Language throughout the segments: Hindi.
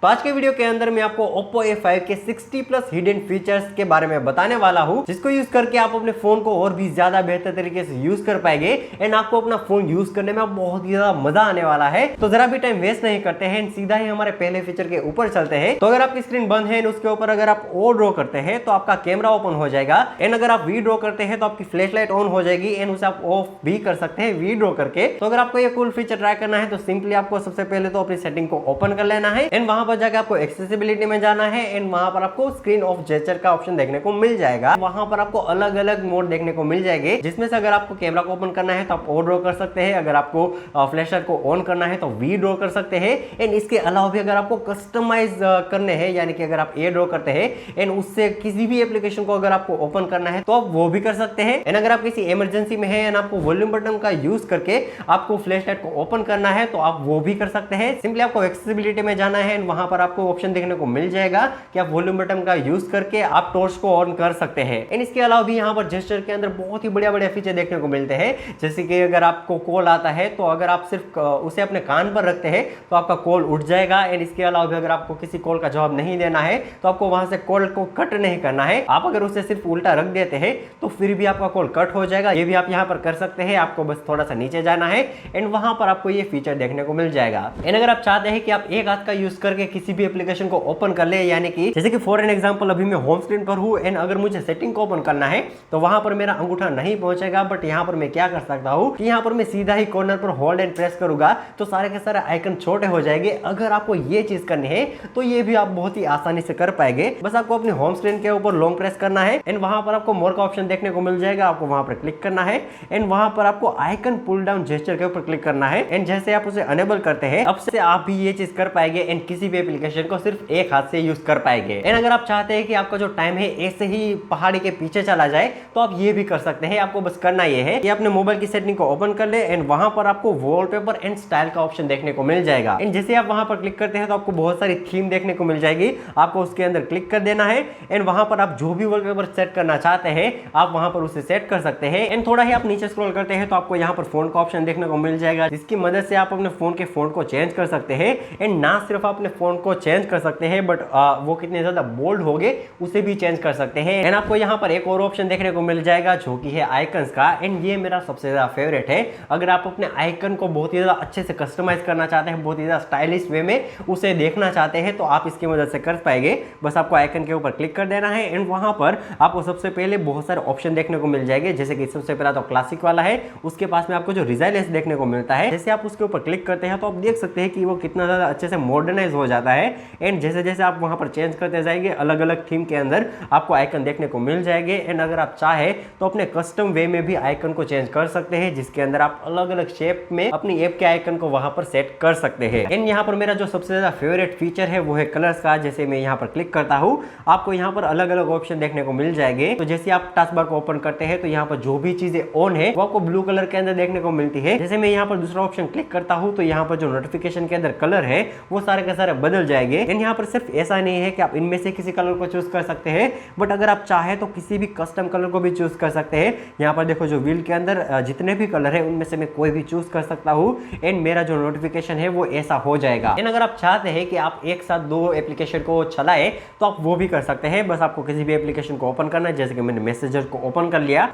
तो आज के वीडियो के अंदर मैं आपको Oppo A5 के 60 प्लस हिडन फीचर्स के बारे में बताने वाला हूं, जिसको यूज करके आप अपने फोन को और भी ज्यादा बेहतर तरीके से यूज कर पाएंगे एंड आपको अपना फोन यूज करने में बहुत ही ज्यादा मजा आने वाला है। तो जरा भी टाइम वेस्ट नहीं करते हैं, सीधा ही हमारे पहले फीचर के ऊपर चलते हैं। तो अगर आपकी स्क्रीन बंद है उसके ऊपर अगर आप ओ ड्रॉ करते हैं तो आपका कैमरा ओपन हो जाएगा एंड अगर आप वी ड्रॉ करते हैं तो आपकी फ्लैश लाइट ऑन हो जाएगी एंड उसे आप ऑफ भी कर सकते हैं वी ड्रॉ करके। तो अगर आपको ये कूल फीचर ट्राई करना है तो सिंपली आपको सबसे पहले तो अपनी सेटिंग को ओपन कर लेना है एंड वहां पर जाकर आपको एक्सेसिबिलिटी में जाना है एंड वहां पर आपको स्क्रीन ऑफ जेस्चर का ऑप्शन देखने को मिल जाएगा। वहां पर आपको अलग अलग मोड देखने को मिल जाएंगे, जिसमें से अगर आपको कैमरा को ओपन करना है तो आप ओ ड्रॉ कर सकते हैं, अगर आपको फ्लैश लाइट को ऑन करना है तो वी ड्रॉ कर सकते हैं एंड इसके अलावा भी अगर आपको कस्टमाइज करने हैं, यानी कि अगर आप ए ड्रॉ करते हैं एंड उससे किसी भी एप्लीकेशन को अगर आपको ओपन करना है तो आप वो भी कर सकते हैं एंड अगर आप किसी इमरजेंसी में है एंड आपको वॉल्यूम बटन का यूज करके आपको फ्लैश लाइट को ओपन करना है तो आप वो भी कर सकते हैं। सिंपली आपको एक्सेसिबिलिटी में जाना है एंड वहां पर आपको ऑप्शन देखने को मिल जाएगा कि आप वॉल्यूम बटन का यूज करके आप टॉर्च को ऑन कर सकते हैं एंड इसके अलावा भी यहाँ पर जेस्चर के अंदर बहुत ही बढ़िया फीचर देखने को मिलते हैं। जैसे कि अगर आपको कॉल आता है तो अगर आप सिर्फ उसे अपने कान पर रखते हैं तो आपका कॉल उठ जाएगा एंड इसके अलावा भी अगर आपको किसी कॉल का जवाब नहीं देना है तो आपको वहां से कॉल को कट नहीं करना है। आप अगर उसे सिर्फ उल्टा रख देते हैं तो फिर भी आपका कॉल कट हो जाएगा। ये भी आप यहाँ पर कर सकते हैं, आपको बस थोड़ा सा नीचे जाना है एंड वहां पर आपको ये फीचर देखने को मिल जाएगा। एंड अगर आप चाहते हैं कि आप एक हाथ का यूज करके किसी भी एप्लीकेशन को ओपन कर ले, यानी कि जैसे कि फॉर एन एग्जांपल अभी मैं होम स्क्रीन पर हूं एंड अगर मुझे सेटिंग को ओपन करना है तो वहां पर मेरा अंगूठा नहीं पहुंचेगा, बट यहां पर मैं क्या कर सकता हूं कि यहां पर मैं सीधा ही कॉर्नर पर होल्ड एंड प्रेस करूंगा तो सारे के सारे आइकन छोटे हो जाएंगे। अगर आपको ये चीज करनी है तो ये भी आप बहुत ही आसानी से कर पाएंगे। बस आपको अपने होम स्क्रीन के ऊपर लॉन्ग प्रेस करना है एंड वहां पर आपको मोर का ऑप्शन देखने को मिल जाएगा, आपको वहां पर क्लिक करना है एंड वहां पर आपको आइकन पुल डाउन जेस्चर के ऊपर क्लिक करना है एंड जैसे आप उसे अनेबल करते हैं अब से आप भी ये चीज कर पाएंगे एंड किसी भी एप्लीकेशन को सिर्फ एक हाथ से यूज कर पाएंगे। एंड अगर आप चाहते हैं कि आपका जो टाइम है ऐसे ही पहाड़ी के पीछे चला जाए तो आप ये भी कर सकते हैं। आपको बस करना ये है कि अपने मोबाइल की सेटिंग को ओपन कर ले एंड वहां पर आपको वॉलपेपर एंड स्टाइल का ऑप्शन देखने को मिल जाएगा एंड जैसे आप वहां पर क्लिक करते हैं तो आपको बहुत सारी थीम देखने को मिल जाएगी। आपको उसके अंदर क्लिक कर देना है एंड वहां पर आप जो भी वॉलपेपर सेट करना चाहते हैं आप वहां पर उसे सेट कर सकते हैं एंड थोड़ा ही आप नीचे स्क्रॉल करते हैं तो आपको यहाँ पर फोन का ऑप्शन देखने को मिल जाएगा, जिसकी मदद से आप अपने फोन के फोन को चेंज कर सकते हैं एंड ना सिर्फ अपने फोन को चेंज कर सकते हैं बट वो कितने ज्यादा बोल्ड हो गए उसे भी चेंज कर सकते हैं। एंड आपको यहाँ पर एक और ऑप्शन देखने को मिल जाएगा जो कि है आइकन्स का एंड ये मेरा सबसे ज्यादा फेवरेट है। अगर आप अपने आइकन को बहुत ही ज्यादा अच्छे से कस्टमाइज करना चाहते हैं, बहुत ही ज्यादा स्टाइलिश वे में उसे देखना चाहते हैं तो आप इसकी मदद से कर पाएंगे। बस आपको आइकन के ऊपर क्लिक कर देना है एंड वहां पर आपको सबसे पहले बहुत सारे ऑप्शन देखने को मिल जाएंगे। जैसे कि सबसे पहला तो क्लासिक वाला है, उसके पास में आपको जो रिजाइलेंस देखने को मिलता है, जैसे आप उसके ऊपर क्लिक करते हैं तो आप देख सकते हैं कि वो कितना ज्यादा अच्छे से मॉडर्नाइज हो जाता है एंड जैसे जैसे आप वहां पर चेंज करते जाएंगे अलग अलग थीम के अंदर आपको आइकन देखने को मिल जाएंगे एंड अगर आप चाहे तो अपने कस्टम वे में भी आइकन को चेंज कर सकते हैं, जिसके अंदर आप अलग अलग शेप में अपनी ऐप के आइकन को वहां पर सेट कर सकते हैं। एंड यहाँ पर मेरा जो सबसे ज्यादा फेवरेट फीचर है वो है कलर्स का। जैसे मैं यहाँ पर क्लिक करता हूँ आपको यहाँ पर अलग अलग ऑप्शन देखने को मिल जाएंगे। तो जैसे आप टास्क बार को ओपन करते हैं तो यहाँ पर जो भी चीजें ऑन है वो आपको ब्लू कलर के अंदर देखने को मिलती है। जैसे मैं यहाँ पर दूसरा ऑप्शन क्लिक करता हूँ तो यहाँ पर जो नोटिफिकेशन के अंदर कलर है वो सारे के सारे बदल जाएंगे एंड यहाँ पर सिर्फ ऐसा नहीं है कि आप इनमें से किसी कलर को चूज कर सकते हैं, बट अगर आप चाहे तो किसी भी कस्टम कलर को भी चूज कर सकते हैं। यहाँ पर देखो जो व्हील के अंदर जितने भी कलर है उनमें से मैं कोई भी चूज कर सकता हूँ एंड मेरा जो नोटिफिकेशन है वो ऐसा हो जाएगा। एंड अगर आप चाहते हैं कि आप एक साथ दो एप्लीकेशन को चलाए तो आप वो भी कर सकते हैं। बस आपको किसी भी एप्लीकेशन को ओपन करना है, जैसे कि मैंने मैसेजर को ओपन कर लिया,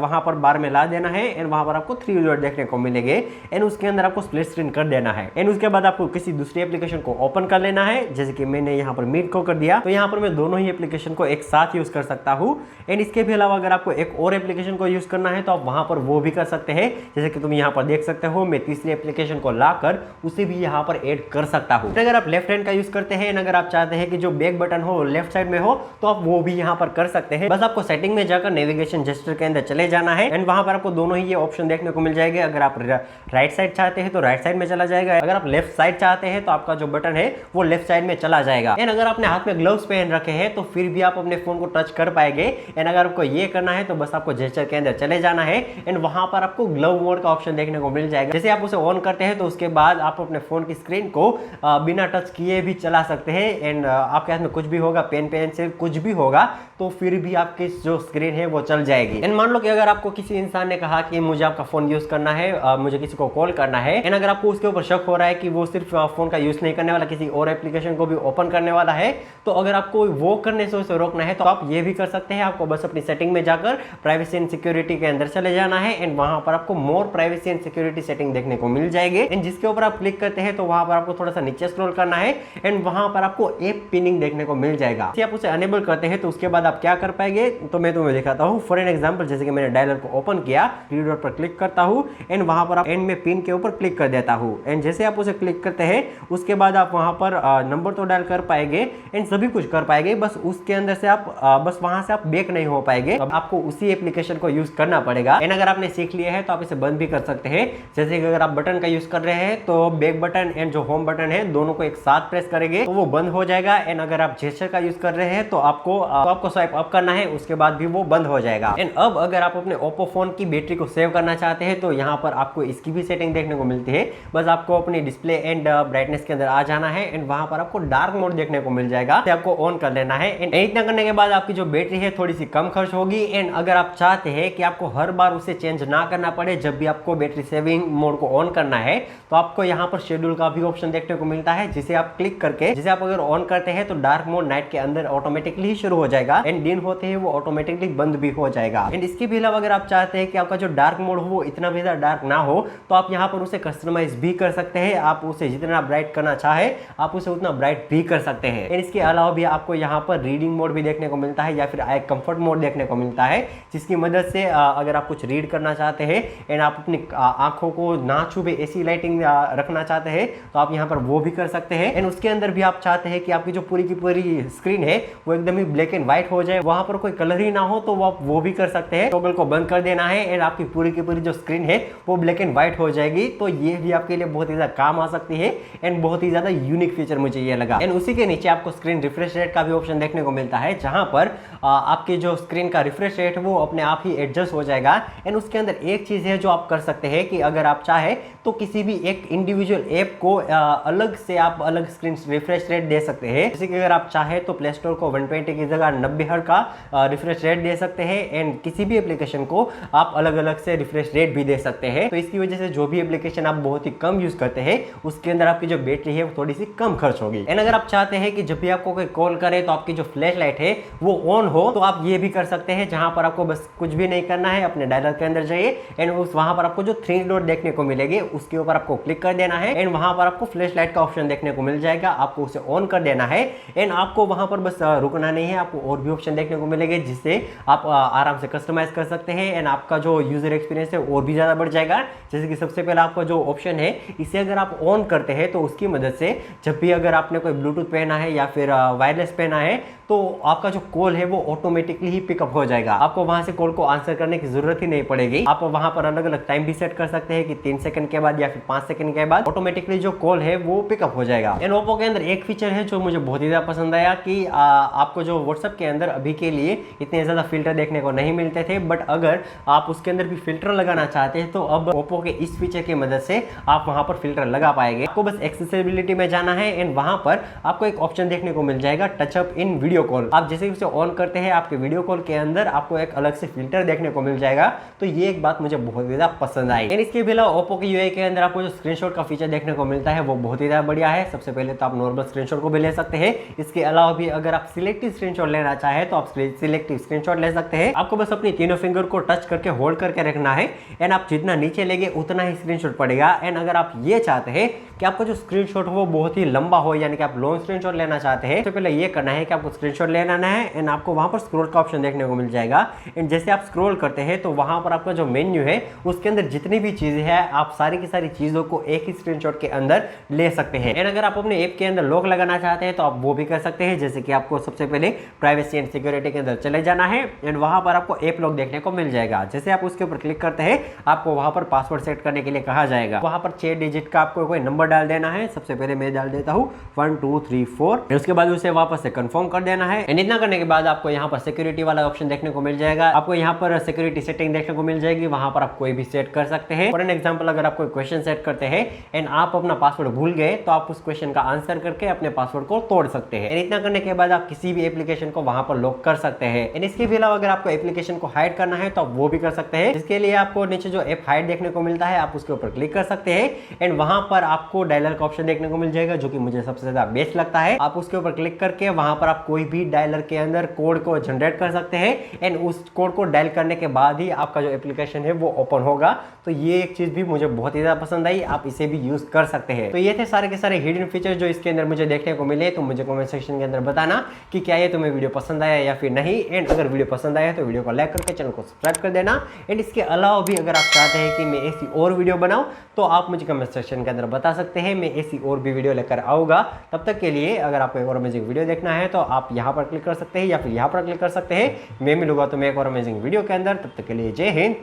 वहां पर बार में ला देना है एंड वहां पर आपको 3 डॉट देखने को मिलेंगे एंड उसके अंदर आपको स्प्लिट स्क्रीन कर देना है एंड उसके बाद आपको किसी दूसरी एप्लीकेशन को ओपन कर लेना है। जैसे कि मैंने यहाँ पर मीट को कर दिया तो यहाँ पर मैं दोनों ही एप्लीकेशन को एक साथ यूज कर सकता हूँ एंड इसके भी अलावा अगर आपको एक और एप्लीकेशन को यूज करना है तो आप वहां पर वो भी कर सकते हैं। जैसे कि तुम यहाँ पर देख सकते हो मैं तीसरी एप्लीकेशन को लाकर उसे भी यहाँ पर ऐड कर सकता हूँ। अगर आप लेफ्ट हैंड का यूज करते हैं, अगर आप चाहते हैं कि जो बैक बटन हो लेफ्ट साइड में हो तो आप वो भी यहाँ पर कर सकते हैं। बस आपको सेटिंग में जाकर नेविगेशन जेस्चर के अंदर चले जाना है एंड वहां पर आपको दोनों ही ये ऑप्शन देखने को मिल जाएंगे। अगर आप राइट साइड चाहते हैं तो राइट साइड में चला जाएगा, अगर आप लेफ्ट साइड चाहते हैं तो आपका जो बटन है वो लेफ्ट साइड में चला जाएगा। एंड अगर आपने हाथ में ग्लव्स पहन रखे हैं तो फिर भी आप अपने फोन को टच कर पाएंगे। एंड अगर आपको ये करना है तो बस आपको जेस्चर के अंदर चले जाना है एंड वहां पर आपको ग्लव मोड का ऑप्शन देखने को मिल जाएगा। जैसे आप उसे ऑन करते हैं तो उसके बाद आप अपने फोन की स्क्रीन को बिना टच किए भी चला सकते हैं एंड आपके हाथ में कुछ भी होगा, पेन पेंसिल कुछ भी होगा तो फिर भी आपकी जो स्क्रीन है वो चल जाएगी। एंड मान लो कि अगर आपको किसी इंसान ने कहा कि मुझे आपका फोन यूज करना है, मुझे किसी को कॉल करना है एंड अगर आपको उसके ऊपर शक हो रहा है कि वो सिर्फ फोन का यूज नहीं करने वाला किसी मोर एप्लीकेशन को भी ओपन करने वाला है। तो अगर आपको वो करने से उसे रोकना है तो आप ये भी कर सकते हैं। आपको बस अपनी सेटिंग में जाकर प्राइवेसी एंड सिक्योरिटी के अंदर चले जाना है एंड वहां पर आपको more privacy and security setting देखने को मिल जाएगी एंड जिसके ऊपर आप क्लिक करते हैं तो वहां पर आपको थोड़ा सा नीचे स्क्रॉल करना है एंड वहां पर आपको ऐप पिनिंग देखने को मिल जाएगा। आप उसे अनेबल करते हैं तो उसके बाद आप क्या कर पाएंगे तो मैं तुम्हें दिखाता हूँ। फॉर एन एग्जांपल, जैसे कि मैंने डायलर को ओपन किया, थ्री डॉट पर क्लिक करता हूँ एंड वहां पर आप एंड में पिन के ऊपर क्लिक कर देता हूँ एंड जैसे आप उसे क्लिक करते हैं उसके बाद आप वहां पर नंबर तो डायल कर पाएंगे एंड सभी कुछ कर पाएंगे, बस उसके अंदर से आप बस वहां से आप बैक नहीं हो पाएंगे। अब आपको उसी एप्लीकेशन को यूज करना पड़ेगा एंड अगर आपने सीख लिया है तो आप इसे बंद भी कर सकते हैं। जैसे कि अगर आप बटन का यूज कर रहे हैं तो बैक बटन एंड जो होम बटन है दोनों को एक साथ प्रेस करेंगे तो वो बंद हो जाएगा एंड अगर आप जेस्चर का यूज कर रहे हैं तो आपको स्वाइप अप करना है, उसके बाद भी वो बंद हो जाएगा। एंड अब अगर आप अपने ओप्पो फोन की बैटरी को सेव करना चाहते हैं तो यहाँ पर आपको इसकी भी सेटिंग देखने को मिलती है। बस आपको अपनी डिस्प्ले एंड ब्राइटनेस के अंदर आ जाना है एंड वहां पर आपको डार्क मोड देखने को मिल जाएगा, आपको ऑन कर लेना है एंड इतना करने के बाद आपकी जो बैटरी है थोड़ी सी कम खर्च होगी। एंड अगर आप चाहते हैं कि आपको हर बार उसे चेंज ना करना पड़े जब भी आपको बैटरी सेविंग मोड को ऑन करना है तो आपको यहाँ पर शेड्यूल का भी ऑप्शन देखने को मिलता है, जिसे आप क्लिक करके जिसे आप अगर ऑन करते हैं तो डार्क मोड नाइट के अंदर ऑटोमेटिकली ही शुरू हो जाएगा एंड दिन होते ही वो ऑटोमेटिकली बंद भी हो जाएगा। एंड इसके भी अलावा अगर आप चाहते हैं कि आपका जो डार्क मोड हो वो इतना भी ज्यादा डार्क ना हो तो आप यहाँ पर उसे कस्टमाइज भी कर सकते हैं। आप उसे जितना ब्राइट करना चाहे आप उसे उतना ब्राइट भी कर सकते हैं। एंड इसके अलावा भी आपको यहाँ पर रीडिंग मोड भी देखने को मिलता है या फिर आई कंफर्ट मोड देखने को मिलता है, जिसकी मदद से अगर आप कुछ रीड करना चाहते हैं एंड आप अपनी आंखों को ना छुबे ऐसी लाइटिंग रखना चाहते हैं तो आप यहाँ पर वो भी कर सकते हैं। एंड उसके अंदर भी आप चाहते हैं कि आपकी जो पूरी की पूरी स्क्रीन है वो एकदम ही ब्लैक एंड व्हाइट हो जाए, वहां पर कोई कलर ही ना हो तो आप वो भी कर सकते हैं। टॉगल को बंद कर देना है एंड आपकी पूरी की पूरी जो स्क्रीन है वो ब्लैक एंड व्हाइट हो जाएगी। तो ये भी आपके लिए बहुत ही ज्यादा काम आ सकती है एंड बहुत ही ज्यादा यूनिक फीचर मुझे ये लगा। एंड उसी के नीचे आपको स्क्रीन रिफ्रेश रेट का भी ऑप्शन देखने को मिलता है, जहां पर आपकी जो स्क्रीन का रिफ्रेश रेट वो अपने आप ही एडजस्ट हो जाएगा। एंड उसके अंदर एक चीज है जो आप कर सकते हैं कि अगर आप चाहे तो किसी भी एक इंडिविजुअल ऐप को अलग से आप अलग स्क्रीन रिफ्रेश रेट दे सकते हैं। जैसे कि अगर आप चाहे तो प्ले स्टोर को 120 की जगह 90 हर्ट्ज का रिफ्रेश रेट दे सकते हैं एंड किसी भी एप्लीकेशन को आप अलग अलग से रिफ्रेश रेट भी दे सकते हैं। तो इसकी वजह से जो भी एप्लीकेशन आप बहुत ही कम यूज करते हैं उसके अंदर आपकी जो बैटरी है वो थोड़ी सी कम खर्च होगी। एंड अगर आप चाहते हैं कि जब भी आपको कोई कॉल करे तो आपकी जो फ्लैश लाइट है वो ऑन हो तो आप ये भी कर सकते हैं, जहां पर आपको बस कुछ भी नहीं करना है, अपने डायलर के अंदर जाइए एंड वहां पर आपको जो 3 डॉट देखने को मिलेगी उसके ऊपर आपको क्लिक कर देना है एंड वहां पर आपको फ्लैश लाइट का ऑप्शन देखने को मिल जाएगा, आपको उसे ऑन कर देना है एंड आपको वहां पर बस रुकना नहीं है, आपको और भी ऑप्शन देखने को मिलेंगे जिससे आप आराम से कस्टमाइज कर सकते हैं एंड आपका जो यूजर एक्सपीरियंस है और भी ज्यादा बढ़ जाएगा। जैसे कि सबसे पहले आपका जो ऑप्शन है इसे अगर आप ऑन करते हैं तो उसकी मदद से जब भी अगर आपने कोई ब्लूटूथ पहना है या फिर वायरलेस पहना है तो आपका जो कॉल है वो ऑटोमेटिकली ही पिकअप हो जाएगा, आपको वहां से कॉल को आंसर करने की जरूरत ही नहीं पड़ेगी। आप वहां पर अलग अलग टाइम भी सेट कर सकते हैं कि 3 सेकंड के बाद या फिर 5 सेकंड के बाद ऑटोमेटिकली जो कॉल है वो पिकअप हो जाएगा। एंड ओप्पो के अंदर एक फीचर है जो मुझे बहुत ही ज्यादा पसंद आया कि आपको जो व्हाट्सएप के अंदर अभी के लिए इतने ज्यादा फिल्टर देखने को नहीं मिलते थे, बट अगर आप उसके अंदर भी फिल्टर लगाना चाहते हैं तो अब ओप्पो के इस फीचर की मदद से आप वहां पर फिल्टर लगा पाएंगे। आपको बस एक्सेसिबिलिटी में जाना है एंड वहां पर आपको एक ऑप्शन देखने को मिल जाएगा टचअप इन वीडियो कॉल। आप जैसे उसे ऑन करते हैं आपके वीडियो कॉल के अंदर आपको एक अलग से फिल्टर देखने को मिल जाएगा। तो ये एक बात मुझे बहुत ज्यादा पसंद आई। एंड इसके अलावा ओप्पो के यूआई के अंदर आपको जो स्क्रीनशॉट का फीचर देखने को मिलता है वो बहुत ही ज्यादा बढ़िया है। सबसे पहले तो आप नॉर्मल स्क्रीनशॉट को भी ले सकते हैं, इसके अलावा भी अगर आप सिलेक्टिव स्क्रीनशॉट लेना चाहे तो आप सिलेक्टिव स्क्रीनशॉट ले सकते हैं। आपको बस अपनी तीनों फिंगर को टच करके होल्ड करके रखना है एंड आप जितना नीचे लेंगे उतना ही स्क्रीनशॉट पड़ेगा। एंड अगर आप ये चाहते हैं कि आपका जो स्क्रीनशॉट हो वो बहुत ही लंबा हो, यानी कि आप लॉन्ग स्क्रीनशॉट लेना चाहते हैं, तो पहले ये करना है कि आपको स्क्रीनशॉट लेना है एंड आपको वहां पर स्क्रॉल का ऑप्शन देखने को मिल जाएगा। एंड जैसे आप स्क्रॉल करते हैं तो वहां पर आपका जो मेन्यू है उसके अंदर जितनी भी चीजें हैं आप सारी की सारी चीजों को एक ही स्क्रीनशॉट के अंदर ले सकते हैं। एंड अगर आप अपने ऐप के अंदर लॉक लगाना चाहते हैं तो आप वो भी कर सकते हैं। जैसे कि आपको सबसे पहले प्राइवेसी एंड सिक्योरिटी के अंदर चले जाना है एंड वहां पर आपको ऐप लॉक देखने को मिल जाएगा। जैसे आप उसके ऊपर क्लिक करते हैं आपको वहां पर पासवर्ड सेट करने के लिए कहा जाएगा। वहां पर 6 डिजिट का आपको कोई नंबर डाल देना है। सबसे पहले मैं डाल देता हूँ 1 2 3 4। उसके बाद उसे वापस से कंफर्म कर देना देना है। एंड इतना करने के बाद आपको यहाँ पर सिक्योरिटी वाला ऑप्शन देखने को मिल जाएगा। आपको यहाँ पर सिक्योरिटी सेटिंग देखने को मिल जाएगी, वहां पर आप कोई भी सेट कर सकते हैं। फॉर एन एग्जांपल, अगर आप कोई क्वेश्चन सेट करते हैं एंड आप अपना पासवर्ड भूल गए तो आप उस क्वेश्चन का आंसर करके अपने पासवर्ड को तोड़ सकते हैं। इतना करने के बाद आप किसी भी एप्लीकेशन को वहां पर लॉक कर सकते हैं। एंड इसके भी अलावा अगर आपको एप्लीकेशन को हाइड करना है तो आप वो भी कर सकते हैं। इसके लिए आपको नीचे जो ऐप हाइड देखने को मिलता है, आप उसके ऊपर क्लिक कर सकते हैं एंड वहां पर आपको डायलर का ऑप्शन देखने को मिल जाएगा, जो कि मुझे सबसे ज्यादा बेस्ट लगता है। आप उसके ऊपर क्लिक करके वहां पर आप कोई भी डायलर के अंदर कोड को जनरेट कर सकते हैं एंड उस कोड को डायल करने के बाद ही आपका जो एप्लीकेशन है वो ओपन होगा। तो ये एक चीज भी मुझे बहुत ही ज्यादा पसंद आई, आप इसे भी यूज कर सकते हैं। तो ये थे सारे के सारे हिडन फीचर्स जो इसके अंदर मुझे देखने को मिले। तो मुझे कमेंट सेक्शन के अंदर बताना कि क्या ये तुम्हें वीडियो पसंद आया या फिर नहीं। एंड अगर वीडियो पसंद आया तो वीडियो को लाइक करके चैनल को सब्सक्राइब कर देना। एंड इसके अलावा भी अगर आप चाहते हैं कि मैं ऐसी और वीडियो बनाऊं तो आप मुझे कमेंट सेक्शन के अंदर बता सकते हैं, मैं ऐसी और भी वीडियो लेकर आऊंगा। तब तक के लिए अगर आपको एक और अमेजिंग वीडियो देखना है तो आप यहाँ पर क्लिक कर सकते हैं या फिर यहाँ पर क्लिक कर सकते हैं। मैं मिलूंगा तुम्हें एक और अमेजिंग वीडियो के अंदर। तब तक के लिए जय हिंद,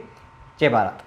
जय भारत।